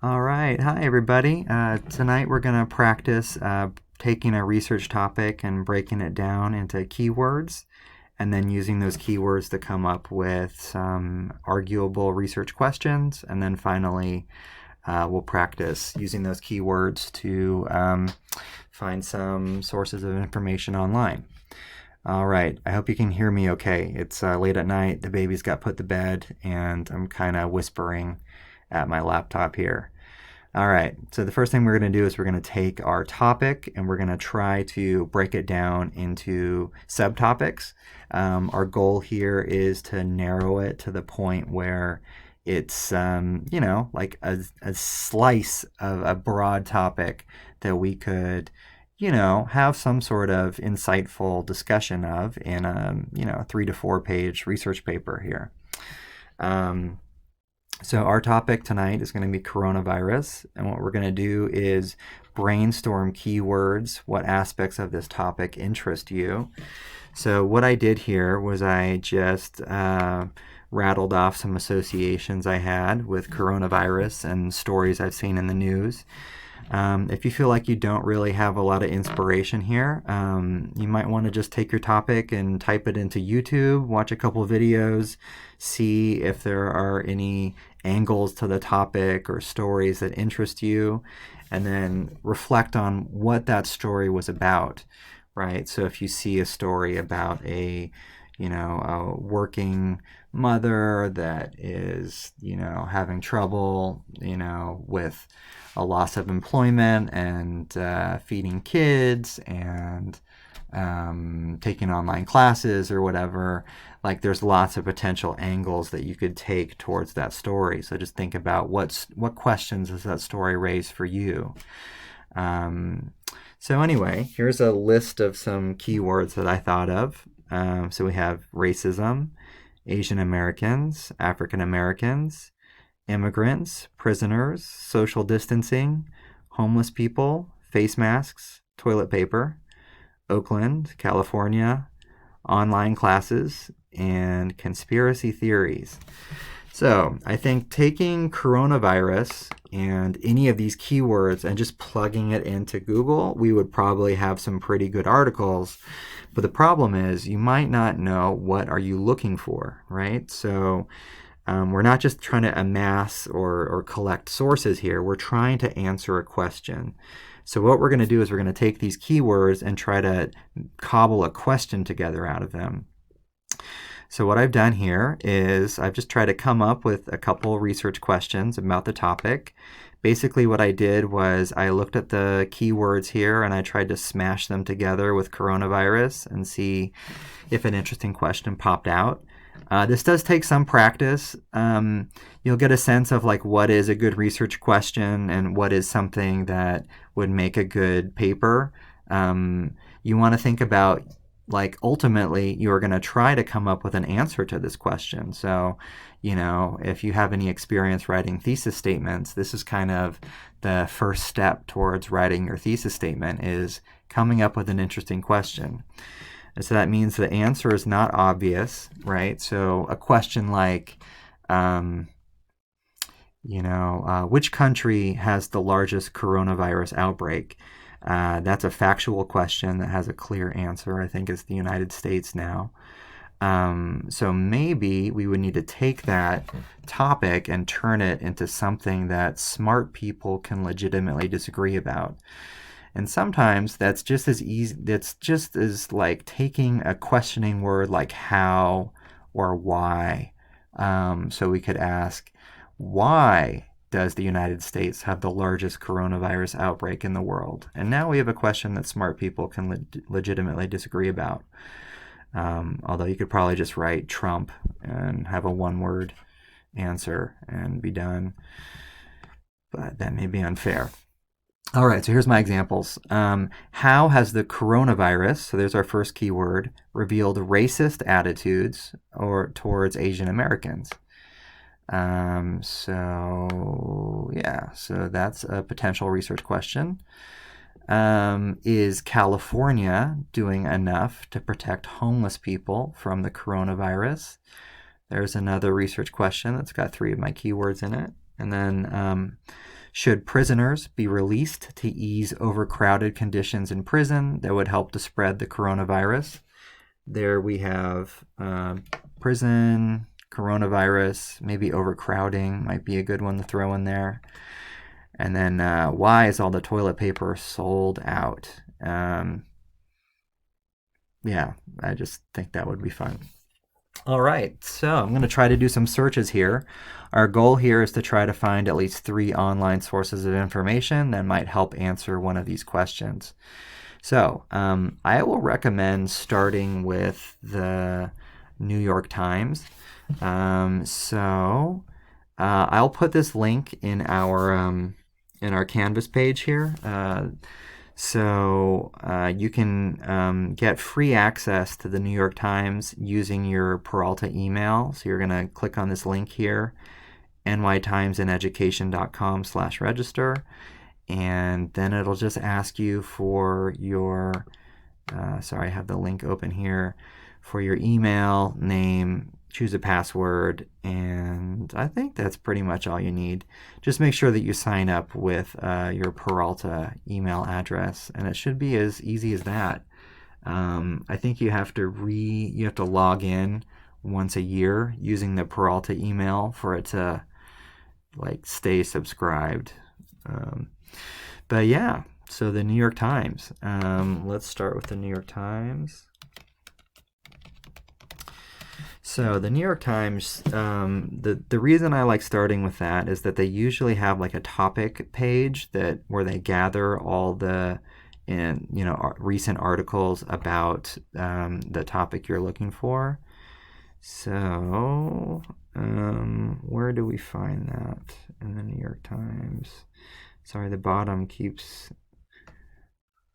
All right. Hi, everybody. Tonight we're going to practice taking a research topic and breaking it down into keywords, and then using those keywords to come up with some arguable research questions. And then finally, we'll practice using those keywords to find some sources of information online. All right. I hope you can hear me okay. It's late at night. The baby's got put to bed, and I'm kind of whispering at my laptop here. All right, so the first thing we're going to do is we're going to take our topic and we're going to try to break it down into subtopics. Our goal here is to narrow it to the point where it's, like a slice of a broad topic that we could, have some sort of insightful discussion of in a, 3 to 4 page research paper here. So our topic tonight is going to be coronavirus, and what we're going to do is brainstorm keywords, what aspects of this topic interest you. So what I did here was I just rattled off some associations I had with coronavirus and stories I've seen in the news. If you feel like you don't really have a lot of inspiration here, you might want to just take your topic and type it into YouTube, watch a couple videos, see if there are any angles to the topic or stories that interest you, and then reflect on what that story was about, right? So if you see a story about a working mother that is, having trouble, with a loss of employment and feeding kids and taking online classes or whatever, like there's lots of potential angles that you could take towards that story. So just think about what questions does that story raise for you. So anyway, here's a list of some keywords that I thought of. So we have racism, Asian Americans, African Americans, immigrants, prisoners, social distancing, homeless people, face masks, toilet paper, Oakland, California, online classes, and conspiracy theories. So I think taking coronavirus and any of these keywords and just plugging it into Google, we would probably have some pretty good articles. But the problem is you might not know what are you looking for, right? So we're not just trying to amass or collect sources here. We're trying to answer a question. So what we're going to do is we're going to take these keywords and try to cobble a question together out of them. So what I've done here is I've just tried to come up with a couple research questions about the topic. Basically what I did was I looked at the keywords here and I tried to smash them together with coronavirus and see if an interesting question popped out. This does take some practice. You'll get a sense of like what is a good research question and what is something that would make a good paper. You want to think about like ultimately you're going to try to come up with an answer to this question. So, if you have any experience writing thesis statements, this is kind of the first step towards writing your thesis statement is coming up with an interesting question. And so that means the answer is not obvious, right? So a question like, which country has the largest coronavirus outbreak? That's a factual question that has a clear answer. I think it's the United States now. So maybe we would need to take that topic and turn it into something that smart people can legitimately disagree about. And sometimes that's just as easy, that's just as like taking a questioning word like how or why. So we could ask, why does the United States have the largest coronavirus outbreak in the world? And now we have a question that smart people can legitimately disagree about. Although you could probably just write Trump and have a one-word answer and be done. But that may be unfair. All right, so here's my examples. How has the coronavirus, so there's our first keyword, revealed racist attitudes or towards Asian Americans? So that's a potential research question. Is California doing enough to protect homeless people from the coronavirus? There's another research question that's got 3 of my keywords in it. And then Should prisoners be released to ease overcrowded conditions in prison that would help to spread the coronavirus? There we have prison, coronavirus, maybe overcrowding might be a good one to throw in there. And then why is all the toilet paper sold out? Yeah, I just think that would be fun. All right, so I'm going to try to do some searches here. Our goal here is to try to find at least 3 online sources of information that might help answer one of these questions. So I will recommend starting with the New York Times. I'll put this link in our Canvas page here. You can get free access to the New York Times using your Peralta email. So you're going to click on this link here, nytimesineducation.com/register, and then it'll just ask you for your, I have the link open here, for your email, name, choose a password, and I think that's pretty much all you need. Just make sure that you sign up with your Peralta email address, and it should be as easy as that. I think you have to log in once a year using the Peralta email for it to stay subscribed. But yeah, so the New York Times. Let's start with the New York Times. So the New York Times, the reason I like starting with that is that they usually have a topic page where they gather all the recent articles about the topic you're looking for. So where do we find that in the New York Times? Sorry, the bottom keeps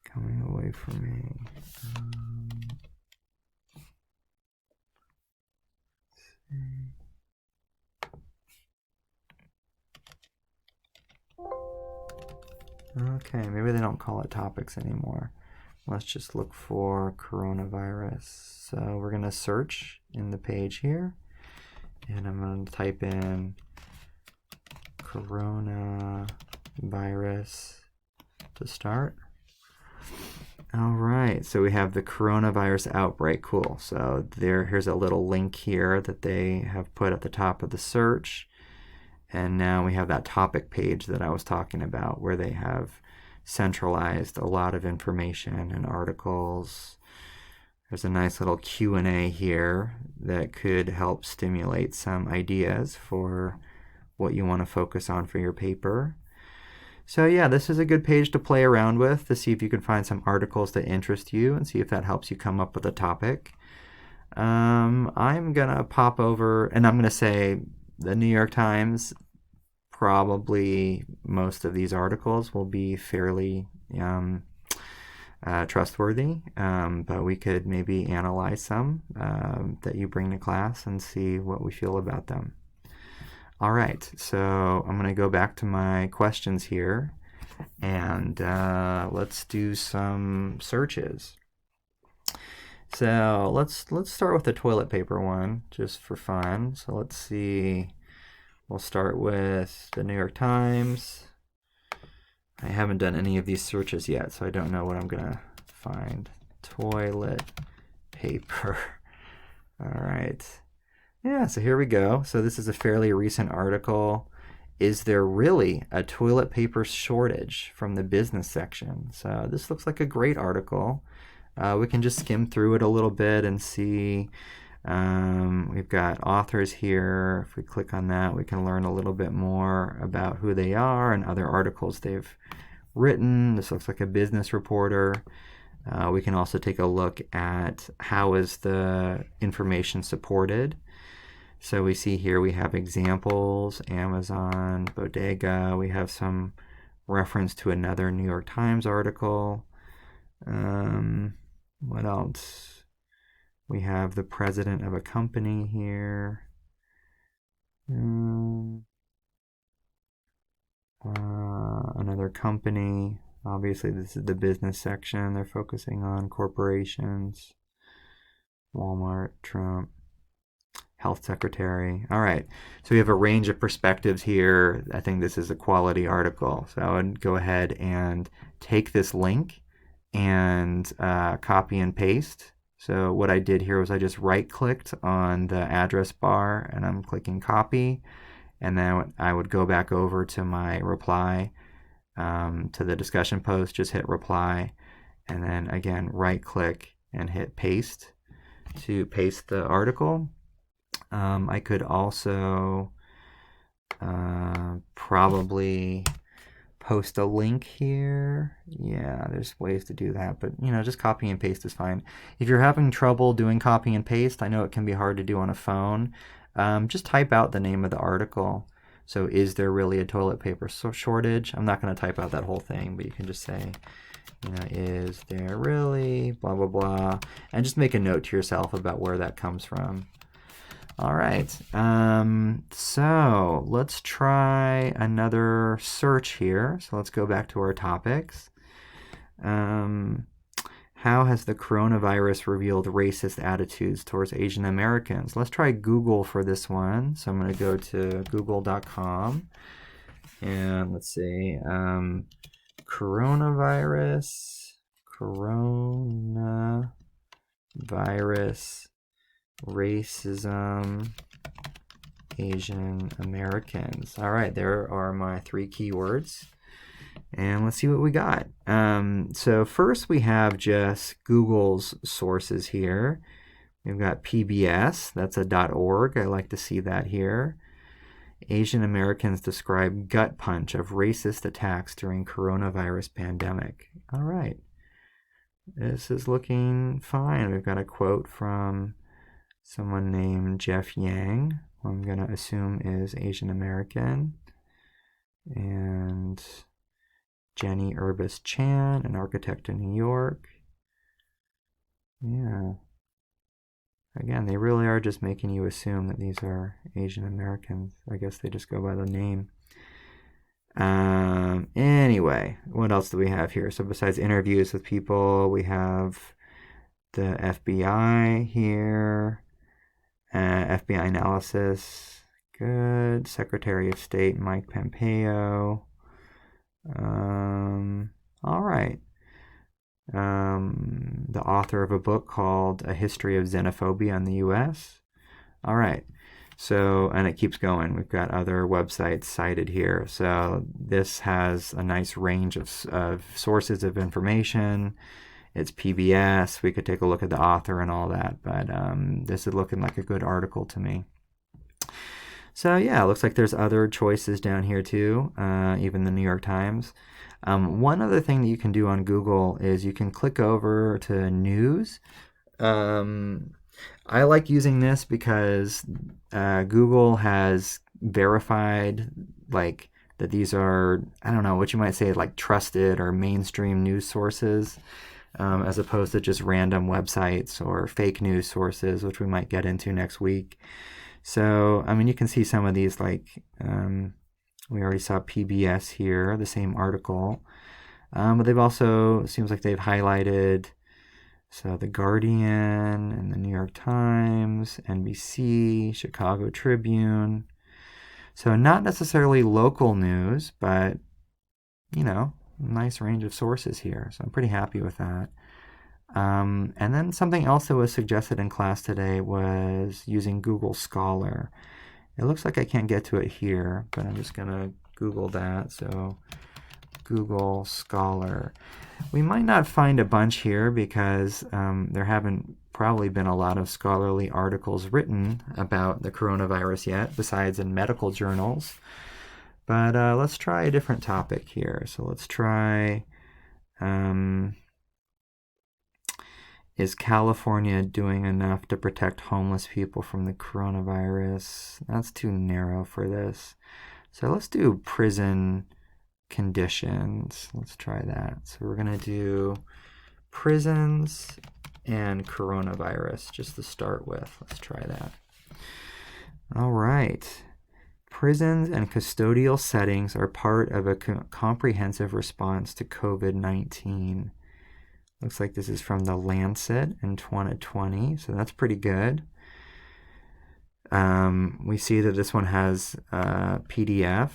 coming away from me. Okay, maybe they don't call it topics anymore. Let's just look for coronavirus. So we're going to search in the page here, and I'm going to type in coronavirus to start. All right, so we have the coronavirus outbreak. Cool. So here's a little link here that they have put at the top of the search. And now we have that topic page that I was talking about where they have centralized a lot of information and articles. There's a nice little Q&A here that could help stimulate some ideas for what you want to focus on for your paper. So yeah, this is a good page to play around with to see if you can find some articles that interest you and see if that helps you come up with a topic. I'm going to pop over and I'm going to say the New York Times, probably most of these articles will be fairly trustworthy, but we could maybe analyze some that you bring to class and see what we feel about them. All right, so I'm going to go back to my questions here, and let's do some searches. So let's start with the toilet paper one, just for fun. So let's see. We'll start with the New York Times. I haven't done any of these searches yet, so I don't know what I'm going to find. Toilet paper. All right. Yeah, so here we go. So this is a fairly recent article. Is there really a toilet paper shortage, from the business section? So this looks like a great article. We can just skim through it a little bit and see. We've got authors here. If we click on that, we can learn a little bit more about who they are and other articles they've written. This looks like a business reporter. We can also take a look at how is the information supported. So we see here we have examples, Amazon, Bodega. We have some reference to another New York Times article. What else? We have the president of a company here. Another company. Obviously, this is the business section. They're focusing on corporations. Walmart, Trump. Health Secretary. All right. So we have a range of perspectives here. I think this is a quality article. So I would go ahead and take this link and copy and paste. So what I did here was I just right-clicked on the address bar and I'm clicking copy. And then I would go back over to my reply to the discussion post, just hit reply. And then again, right-click and hit paste to paste the article. I could also probably post a link here. Yeah, there's ways to do that, but just copy and paste is fine. If you're having trouble doing copy and paste, I know it can be hard to do on a phone. Just type out the name of the article. So is there really a toilet paper shortage? I'm not going to type out that whole thing, but you can just say, is there really blah, blah, blah, and just make a note to yourself about where that comes from. All right, so let's try another search here. So let's go back to our topics. How has the coronavirus revealed racist attitudes towards Asian Americans? Let's try Google for this one. So I'm going to go to google.com and let's see, coronavirus, racism, Asian Americans. All right, there are my 3 keywords. And let's see what we got. So first we have just Google's sources here. We've got PBS, that's a .org. I like to see that here. Asian Americans describe gut punch of racist attacks during coronavirus pandemic. All right. This is looking fine. We've got a quote from someone named Jeff Yang, who I'm going to assume is Asian American. And Jenny Urbis Chan, an architect in New York. Yeah. Again, they really are just making you assume that these are Asian Americans. I guess they just go by the name. Anyway, what else do we have here? So besides interviews with people, we have the FBI here. FBI analysis. Good. Secretary of State Mike Pompeo. All right. The author of a book called A History of Xenophobia in the U.S. All right. So, and it keeps going. We've got other websites cited here. So this has a nice range of sources of information. It's PBS. We could take a look at the author and all that, but this is looking like a good article to me. So yeah, it looks like there's other choices down here too, even the New York Times. One other thing that you can do on Google is you can click over to news. I like using this because Google has verified like that these are, I don't know, what you might say like trusted or mainstream news sources, as opposed to just random websites or fake news sources, which we might get into next week. So, I mean, you can see some of these, like, we already saw PBS here, the same article. But they've also, it seems like they've highlighted, so The Guardian and the New York Times, NBC, Chicago Tribune. So not necessarily local news, but, nice range of sources here. So I'm pretty happy with that. And then something else that was suggested in class today was using Google Scholar. It looks like I can't get to it here, but I'm just going to Google that. So Google Scholar. We might not find a bunch here because there haven't probably been a lot of scholarly articles written about the coronavirus yet, besides in medical journals. But let's try a different topic here. So let's try... is California doing enough to protect homeless people from the coronavirus? That's too narrow for this. So let's do prison conditions. Let's try that. So we're going to do prisons and coronavirus just to start with. Let's try that. All right. Prisons and custodial settings are part of a comprehensive response to COVID-19. Looks like this is from The Lancet in 2020, so that's pretty good. We see that this one has PDF.